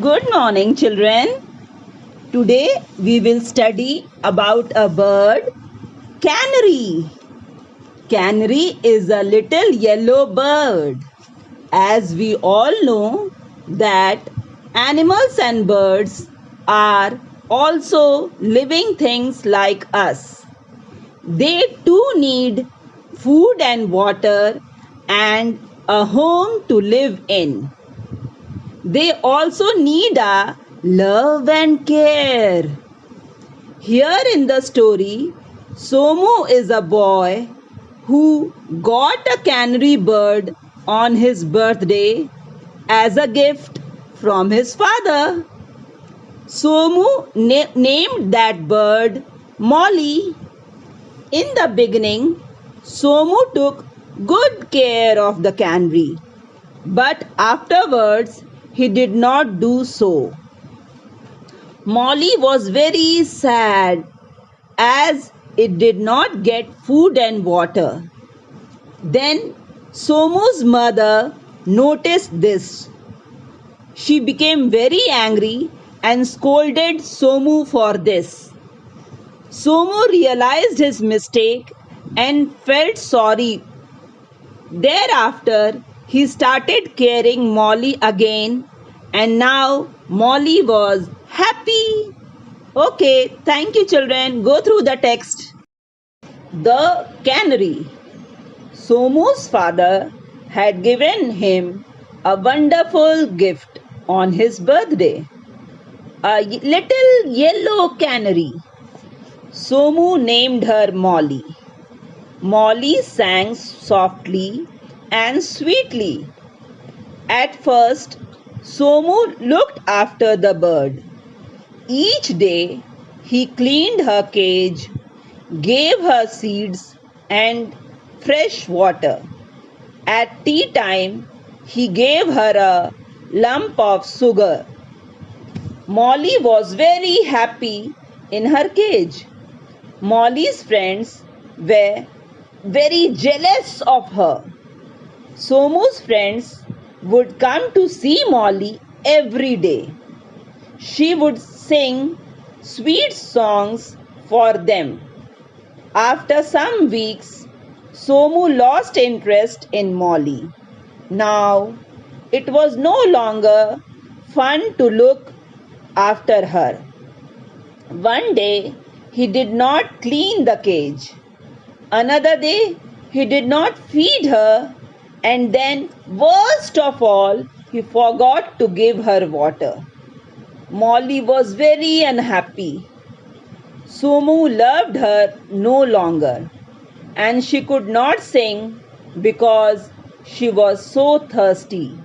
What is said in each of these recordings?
Good morning, children. Today we will study about a bird, canary. Canary is a little yellow bird. As we all know that animals and birds are also living things like us. They too need food and water and a home to live in. They also need a love and care. Here in the story, Somu is a boy who got a canary bird on his birthday as a gift from his father. Somu named that bird Molly. In the beginning, Somu took good care of the canary, but afterwards he did not do so. Molly was very sad as it did not get food and water. Then Somu's mother noticed this. She became very angry and scolded Somu for this. Somu realized his mistake and felt sorry. Thereafter, he started caring Molly again, and now Molly was happy. Okay, thank you, children. Go through the text. The canary. Somu's father had given him a wonderful gift on his birthday, a little yellow canary. Somu named her Molly. Molly sang softly and sweetly. At first, Somu looked after the bird. Each day, he cleaned her cage, gave her seeds and fresh water. At tea time, he gave her a lump of sugar. Molly was very happy in her cage. Molly's friends were very jealous of her. Somu's friends would come to see Molly every day. She would sing sweet songs for them. After some weeks, Somu lost interest in Molly. Now, it was no longer fun to look after her. One day, he did not clean the cage. Another day, he did not feed her, and then, worst of all, he forgot to give her water. Molly was very unhappy. Somu loved her no longer, and she could not sing because she was so thirsty.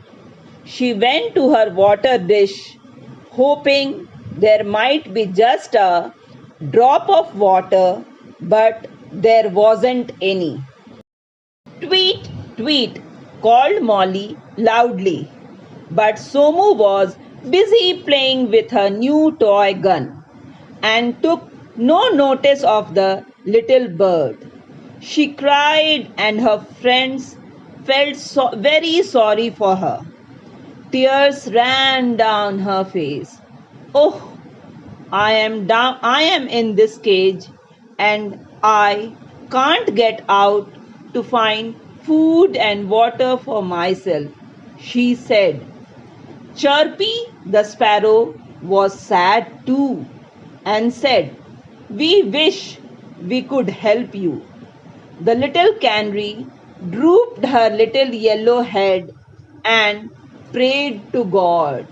She went to her water dish, hoping there might be just a drop of water, but there wasn't any. Tweet, tweet, called Molly loudly. But Somu was busy playing with her new toy gun and took no notice of the little bird. She cried and her friends felt very sorry for her. Tears ran down her face. Oh, I am in this cage and I can't get out to find food and water for myself, she said. Chirpy the sparrow was sad too and said, "We wish we could help you." The little canary drooped her little yellow head and prayed to God.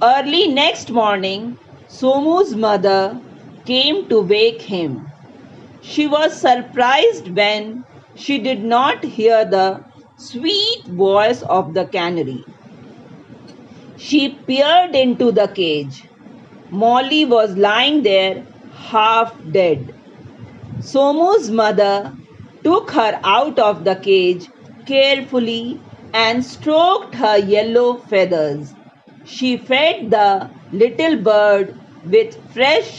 Early next morning, Somu's mother came to wake him. She was surprised when she did not hear the sweet voice of the canary. She peered into the cage. Molly was lying there half dead. Somu's mother took her out of the cage carefully and stroked her yellow feathers. She fed the little bird with fresh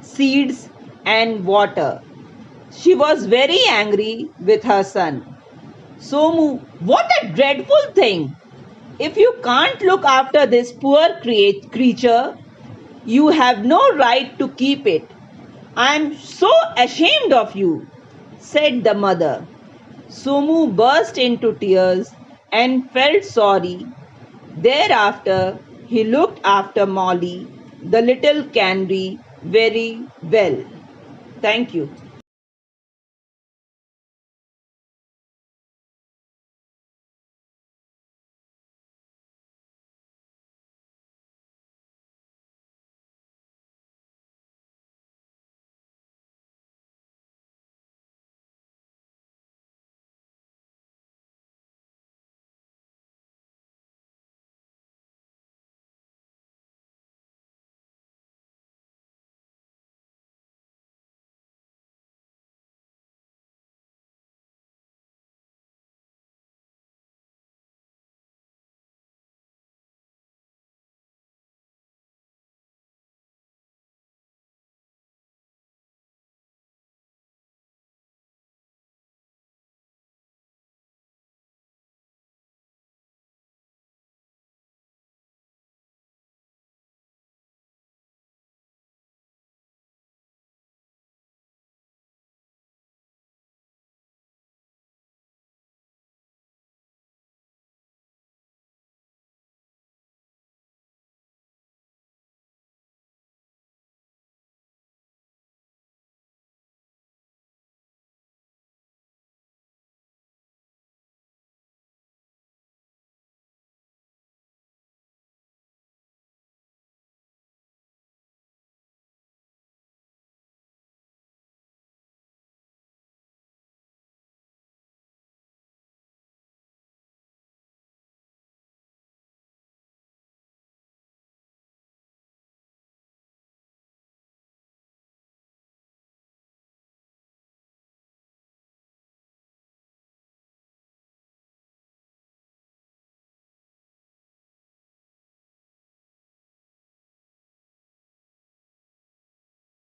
seeds and water. She was very angry with her son. "Somu, what a dreadful thing! If you can't look after this poor creature, you have no right to keep it. I am so ashamed of you, said the mother. Somu burst into tears and felt sorry. Thereafter, he looked after Molly, the little canary, very well. Thank you.